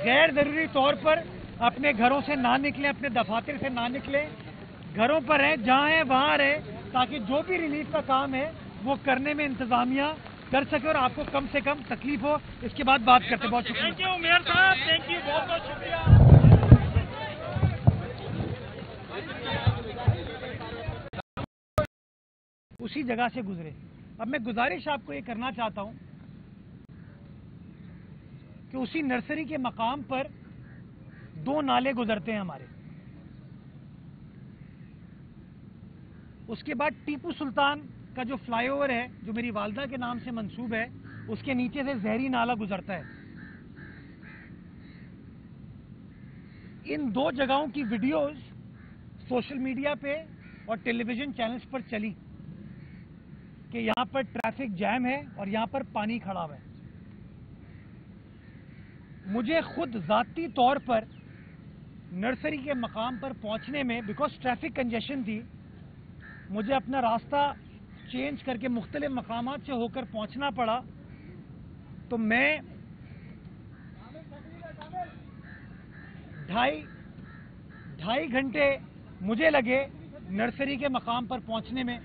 غیر ضروری طور پر اپنے گھروں سے نہ نکلیں، اپنے دفاتر سے نہ نکلیں، گھروں پر رہیں، جہاں ہیں وہاں رہیں، تاکہ جو بھی ریلیف کا کام ہے وہ کرنے میں انتظامیہ کر سکے اور آپ کو کم سے کم تکلیف ہو. اس کے بعد بات کرتے. بہت شکریہ. تھینک یو میئر صاحب، تھینک یو، بہت بہت شکریہ. اسی جگہ سے گزرے. اب میں گزارش آپ کو یہ کرنا چاہتا ہوں کہ اسی نرسری کے مقام پر 2 نالے گزرتے ہیں ہمارے. اس کے بعد ٹیپو سلطان کا جو فلائی اوور ہے جو میری والدہ کے نام سے منسوب ہے، اس کے نیچے سے زہری نالا گزرتا ہے. ان 2 جگہوں کی ویڈیوز سوشل میڈیا پہ اور ٹیلی ویژن چینلز پر چلی کہ یہاں پر ٹریفک جیم ہے اور یہاں پر پانی کھڑا ہوا ہے. مجھے خود ذاتی طور پر نرسری کے مقام پر پہنچنے میں بیکاز ٹریفک کنجیشن تھی، مجھے اپنا راستہ چینج کر کے مختلف مقامات سے ہو کر پہنچنا پڑا. تو میں 2.5 گھنٹے مجھے لگے نرسری کے مقام پر پہنچنے میں.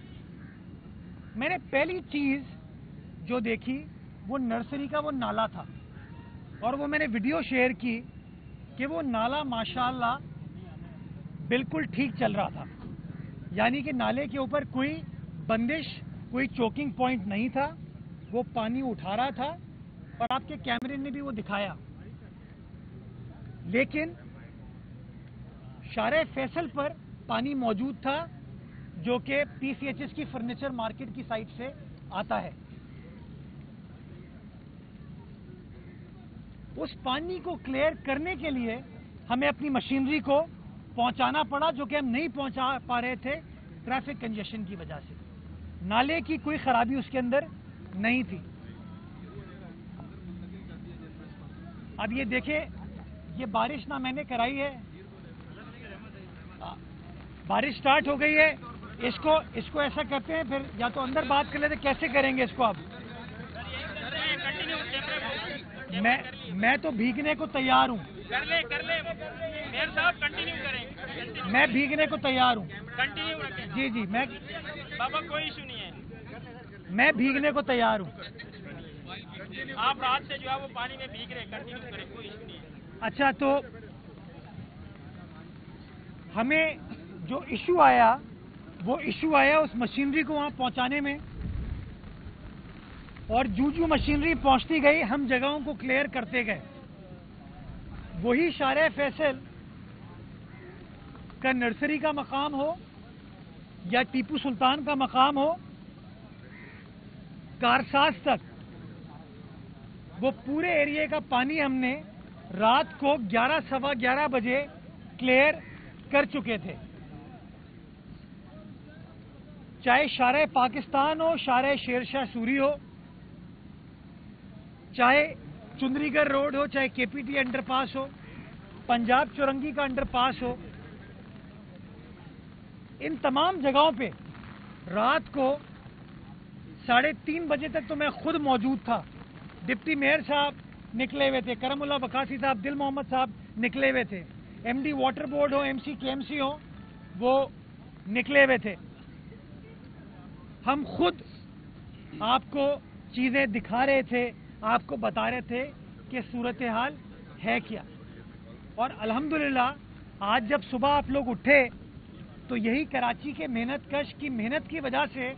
میں نے پہلی چیز جو دیکھی وہ نرسری کا وہ نالا تھا، اور وہ میں نے ویڈیو شیئر کی کہ وہ نالا ماشاءاللہ بالکل ٹھیک چل رہا تھا. یعنی کہ نالے کے اوپر کوئی بندش، کوئی چوکنگ پوائنٹ نہیں تھا، وہ پانی اٹھا رہا تھا اور آپ کے کیمرے نے بھی وہ دکھایا. لیکن شارع فیصل پر پانی موجود تھا جو کہ پی سی ایچ ایس کی فرنیچر مارکیٹ کی سائٹ سے آتا ہے. اس پانی کو کلیئر کرنے کے لیے ہمیں اپنی مشینری کو پہنچانا پڑا، جو کہ ہم نہیں پہنچا پا رہے تھے ٹریفک کنجیشن کی وجہ سے. نالے کی کوئی خرابی اس کے اندر نہیں تھی. اب یہ دیکھیں، یہ بارش نہ میں نے کرائی ہے، بارش سٹارٹ ہو گئی ہے. اس کو ایسا کرتے ہیں، پھر یا تو اندر بات کر لیتے، کیسے کریں گے اس کو؟ اب میں تو بھیگنے کو تیار ہوں. میں بھیگنے کو تیار ہوں. جی جی، بابا کوئی ایشو نہیں ہے، میں بھیگنے کو تیار ہوں. آپ رات سے جو ہے وہ پانی میں بھیگ رہے، کنٹینیو کریں، کوئی ایشو نہیں ہے. اچھا، تو ہمیں جو ایشو آیا وہ ایشو آیا اس مشینری کو وہاں پہنچانے میں، اور جو مشینری پہنچتی گئی ہم جگہوں کو کلیئر کرتے گئے. وہی شارع فیصل کا نرسری کا مقام ہو یا ٹیپو سلطان کا مقام ہو، کارساز تک وہ پورے ایریے کا پانی ہم نے رات کو 11:15 بجے کلیئر کر چکے تھے. چاہے شارع پاکستان ہو، شارع شیر شاہ سوری ہو، چاہے چندری گڑھ روڈ ہو، چاہے کے پی ٹی انڈر پاس ہو، پنجاب چورنگی کا انڈر پاس ہو، ان تمام جگہوں پہ رات کو 3:30 بجے تک تو میں خود موجود تھا. ڈپٹی میئر صاحب نکلے ہوئے تھے، کرم اللہ بکاسی صاحب، دل محمد صاحب نکلے ہوئے تھے، ایم ڈی واٹر بورڈ ہو، ایم سی کے ایم سی ہو، وہ نکلے ہوئے تھے. ہم خود آپ کو چیزیں دکھا رہے تھے، آپ کو بتا رہے تھے کہ صورتحال ہے کیا. اور الحمدللہ آج جب صبح آپ لوگ اٹھے تو یہی کراچی کے محنت کش کی محنت کی وجہ سے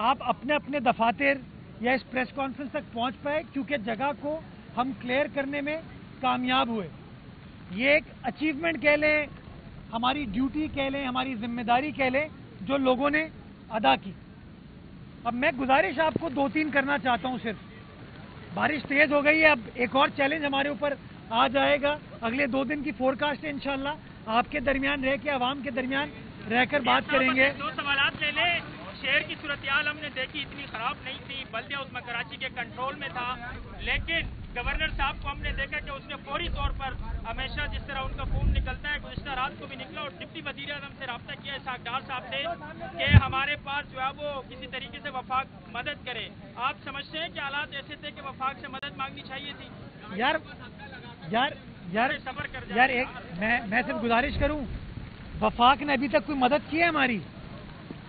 آپ اپنے اپنے دفاتر یا اس پریس کانفرنس تک پہنچ پائے، کیونکہ جگہ کو ہم کلیئر کرنے میں کامیاب ہوئے. یہ ایک اچیومنٹ کہہ لیں، ہماری ڈیوٹی کہہ لیں، ہماری ذمہ داری کہہ لیں جو لوگوں نے ادا کی. اب میں گزارش آپ کو 2-3 کرنا چاہتا ہوں. صرف بارش تیز ہو گئی ہے، اب ایک اور چیلنج ہمارے اوپر آ جائے گا. اگلے 2 دن کی فورکاسٹ ہے، انشاءاللہ آپ کے درمیان رہ کے، عوام کے درمیان رہ کر بات کریں گے. 2 سوالات لے لیں. شہر کی صورتحال ہم نے دیکھی، اتنی خراب نہیں تھی، بلدیہ اس میں کراچی کے کنٹرول میں تھا. لیکن گورنر صاحب کو ہم نے دیکھا کہ اس نے فوری طور پر ہمیشہ جس طرح ان کا فون نکلتا ہے، گزشتہ رات کو بھی نکلا اور ڈپٹی وزیر اعظم سے رابطہ کیا اسحاق ڈار صاحب سے کہ ہمارے پاس جو ہے وہ کسی طریقے سے وفاق مدد کرے. آپ سمجھتے ہیں کہ حالات ایسے تھے کہ وفاق سے مدد مانگنی چاہیے تھی؟ یار صبر کر جائیں. یار ایک میں صرف گزارش کروں، وفاق نے ابھی تک کوئی مدد کی ہے ہماری؟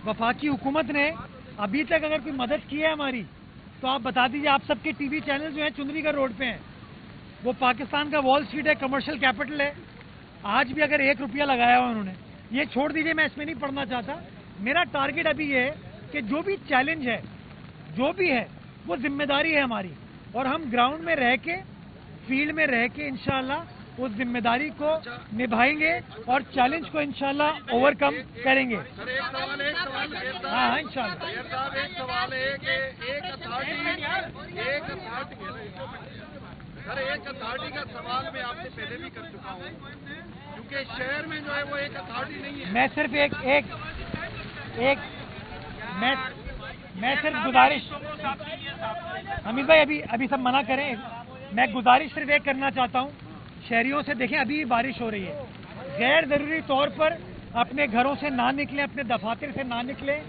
وفاقی حکومت نے ابھی تک اگر کوئی مدد کی ہے ہماری تو آپ بتا دیجیے. آپ سب کے ٹی وی چینل جو ہیں چندری گڑھ روڈ پہ ہیں، وہ پاکستان کا وال اسٹریٹ ہے، کمرشل کیپٹل ہے. آج بھی اگر 1 روپیہ لگایا ہوا انہوں نے، یہ چھوڑ دیجیے، میں اس میں نہیں پڑھنا چاہتا. میرا ٹارگٹ ابھی یہ ہے کہ جو بھی چیلنج ہے، جو بھی ہے، وہ ذمہ داری ہے ہماری، اور ہم گراؤنڈ میں رہ کے، فیلڈ میں رہ کے انشاءاللہ اس ذمہ داری کو نبھائیں گے اور چیلنج کو انشاءاللہ اوور کم کریں گے. ہاں انشاءاللہ. ایک سوال ہے کہ ایک اتھارٹی کا سوال میں آپ سے پہلے بھی کر چکا ہوں، کیونکہ شہر میں جو ہے وہ ایک اتھارٹی نہیں ہے. میں صرف میں صرف گزارش، حمید بھائی ابھی سب منع کریں، میں گزارش صرف ایک کرنا چاہتا ہوں شہریوں سے. دیکھیں ابھی بارش ہو رہی ہے، غیر ضروری طور پر اپنے گھروں سے نہ نکلیں، اپنے دفاتر سے نہ نکلیں،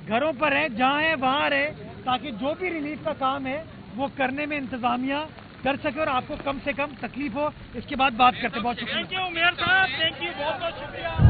گھروں پر رہیں، جہاں ہیں وہاں رہیں، تاکہ جو بھی ریلیف کا کام ہے وہ کرنے میں انتظامیہ کر سکے اور آپ کو کم سے کم تکلیف ہو. اس کے بعد بات کرتے. بہت شکریہ. تھینک یو میئر صاحب، تھینک یو، بہت بہت شکریہ.